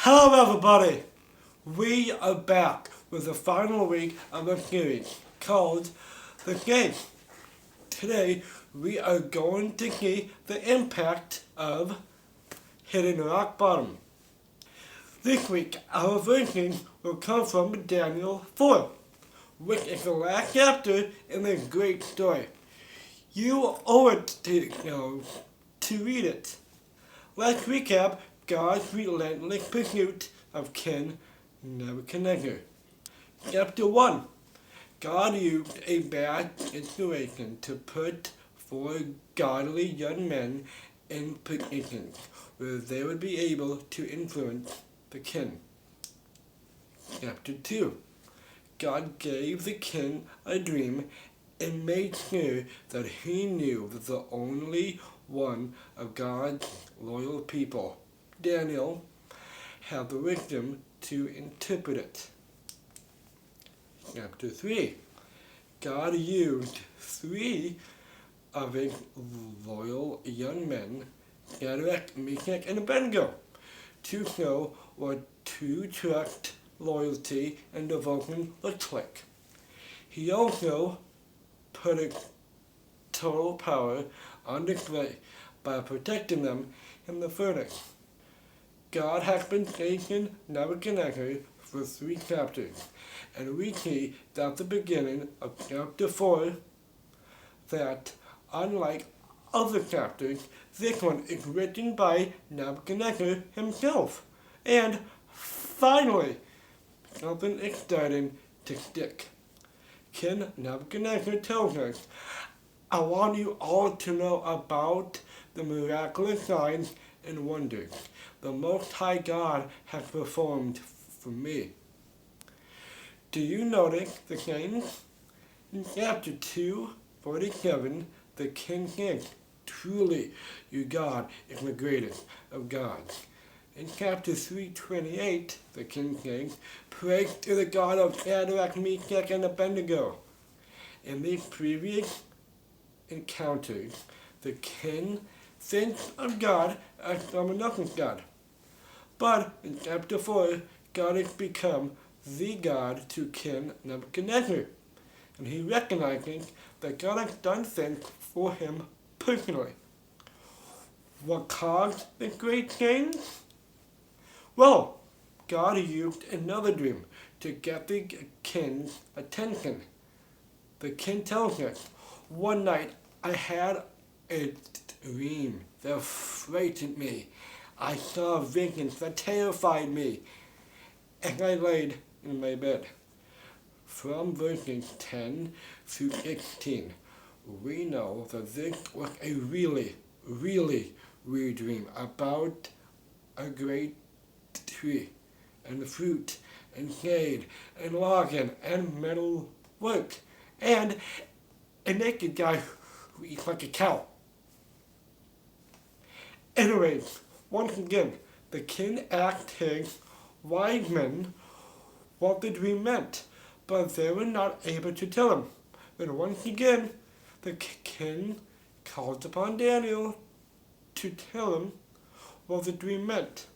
Hello everybody! We are back with the final week of a series called The Game. Today we are going to see the impact of hitting rock bottom. This week our verses will come from Daniel 4, which is the last chapter in this great story. You owe it to read it. Let's recap God's relentless pursuit of King Nebuchadnezzar. Chapter 1. God used a bad situation to put four godly young men in positions where they would be able to influence the king. Chapter 2. God gave the king a dream and made sure that he knew that the only one of God's loyal people, Daniel, had the wisdom to interpret it. Chapter 3. God used three of his loyal young men, Shadrach, Meshach, and Abednego, to show what true trust, loyalty, and devotion looks like. He also put a total power on display by protecting them in the furnace. God has been chasing Nebuchadnezzar for 3 chapters, and we see at the beginning of chapter 4 that, unlike other chapters, this one is written by Nebuchadnezzar himself. And finally, something is starting to stick. King Nebuchadnezzar tells us, I want you all to know about the miraculous signs and wonders the Most High God has performed for me. Do you notice the things? In chapter 2:47, the king says, truly, your God is the greatest of gods. In chapter 3:28, the king says, praise to the God of Shadrach, Meshach, and Abednego. In these previous encounters, the king thinks of God as someone else's God. But in chapter 4, God has become the God to King Nebuchadnezzar, and he recognizes that God has done things for him personally. What caused this great change? Well, God used another dream to get the king's attention. The king tells us, one night I had a dream that frightened me. I saw visions that terrified me, and I laid in my bed. From verses 10 through 16, we know that this was a really weird dream about a great tree, and fruit, and shade, and logging, and metal work, and a naked guy who eats like a cow. Anyways, once again, the king asked his wise men what the dream meant, but they were not able to tell him. Then once again, the king called upon Daniel to tell him what the dream meant.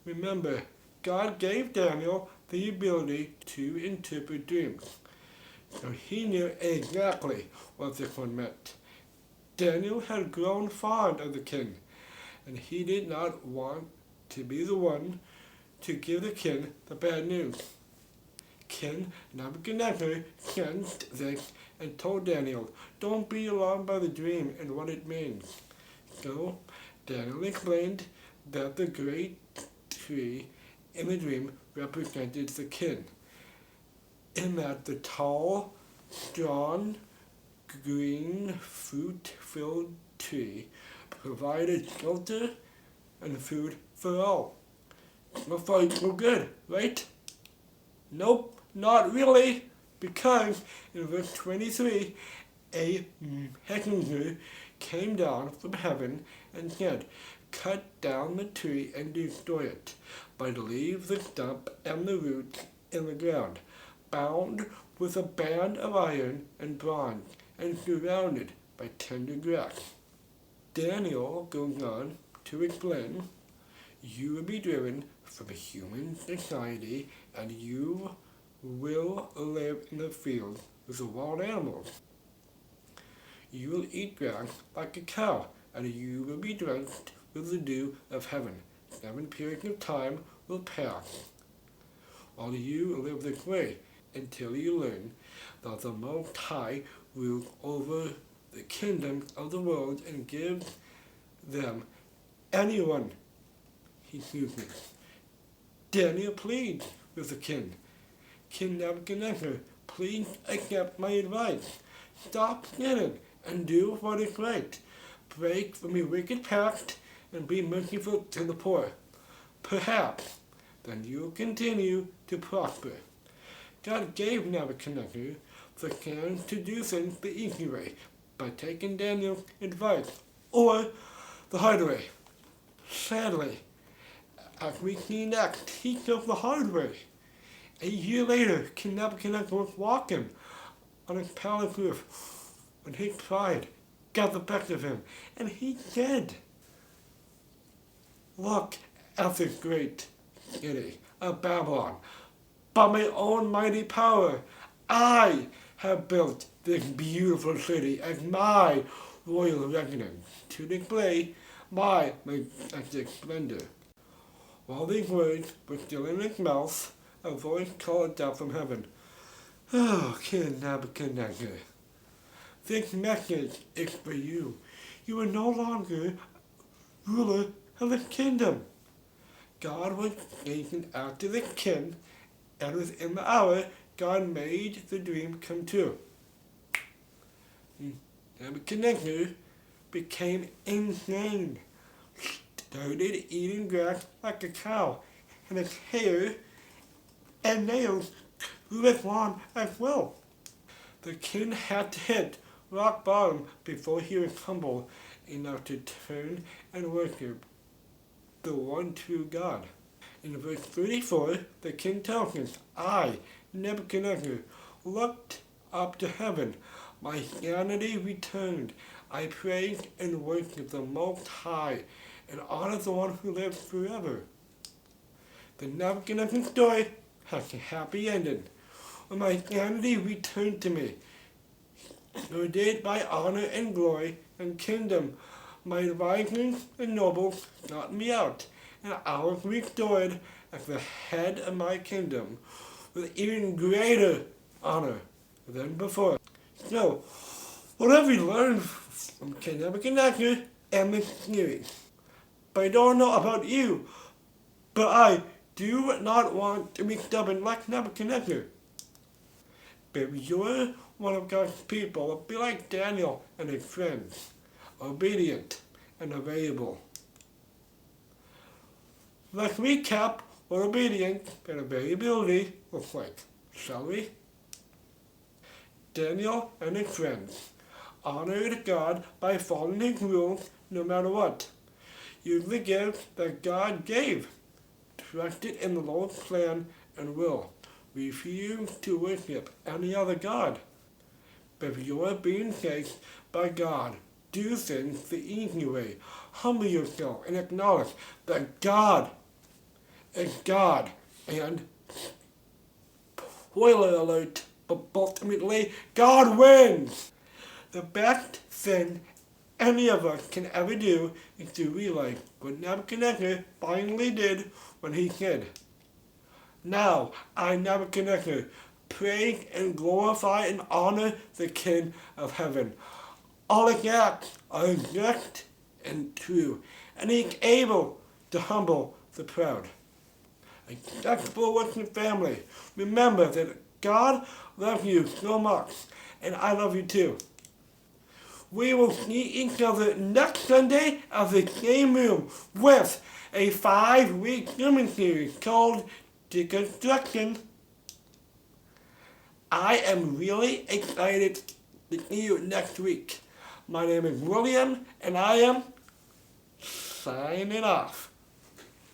Remember, God gave Daniel the ability to interpret dreams, so he knew exactly what this one meant. Daniel had grown fond of the king, and he did not want to be the one to give the king the bad news. King Nebuchadnezzar sensed this and told Daniel, don't be alarmed by the dream and what it means. So Daniel explained that the great tree in the dream represented the king, in that the tall, strong, green, fruit-filled tree provided shelter and food for all. So far so good, right? Nope, not really, because in verse 23, a messenger came down from heaven and said, cut down the tree and destroy it, but leave the stump and the roots in the ground, bound with a band of iron and bronze, and surrounded by tender grass. Daniel goes on to explain, You will be driven from a human society, and you will live in the field with the wild animals. You will eat grass like a cow, and you will be drenched with the dew of heaven. 7 periods of time will pass while you live this way until you learn that the Most High rules over the kingdoms of the world and gives them anyone he chooses. Daniel pleads with the king. King Nebuchadnezzar, please accept my advice. Stop sinning and do what is right. Break from your wicked past and be merciful to the poor. Perhaps then you will continue to prosper. God gave Nebuchadnezzar the chance to do things the easy way by taking Daniel's advice, or the hard way. Sadly, as we see next, he took the hard way. A year later, King Nebuchadnezzar was walking on his palace roof when his pride got the best of him, and he said, "Look at this great city of Babylon. By my own mighty power, I have built this beautiful city as my royal residence to display my majestic splendor." While these words were still in his mouth, a voice called down from heaven, "Oh, King Nebuchadnezzar, this message is for you. You are no longer ruler of this kingdom." God was gazing after the king, and within the hour, God made the dream come true. Nebuchadnezzar became insane, started eating grass like a cow, and his hair and nails grew as long as well. The king had to hit rock bottom before he was humble enough to turn and worship the one true God. In verse 34, the king tells us, "I, Nebuchadnezzar, looked up to heaven. My sanity returned. I praised and worshiped the Most High and honored the one who lives forever." The Nebuchadnezzar story has a happy ending. When my sanity returned to me, so did my honor and glory and kingdom. My advisors and nobles sought me out, and I was restored as the head of my kingdom with even greater honor than before. So, what have we learned from King Nebuchadnezzar and this series? But I don't know about you, but I do not want to be stubborn like Nebuchadnezzar. But if you're one of God's people, be like Daniel and his friends, obedient and available. Let's recap what obedience and availability looks like, shall we? Daniel and his friends honored God by following his rules no matter what. Used the gifts that God gave, trusted in the Lord's plan and will, refused to worship any other God. But if you are being saved by God, do things the easy way. Humble yourself and acknowledge that God is God. And, spoiler alert, but ultimately, God wins. The best thing any of us can ever do is to realize what Nebuchadnezzar finally did when he said, "Now I, Nebuchadnezzar, praise and glorify and honor the King of heaven. All his acts are just and true, and he is able to humble the proud." Acceptable working family, remember that God loves you so much, and I love you too. We will see each other next Sunday at the same room with a 5-week sermon series called Deconstruction. I am really excited to see you next week. My name is William, and I am signing off.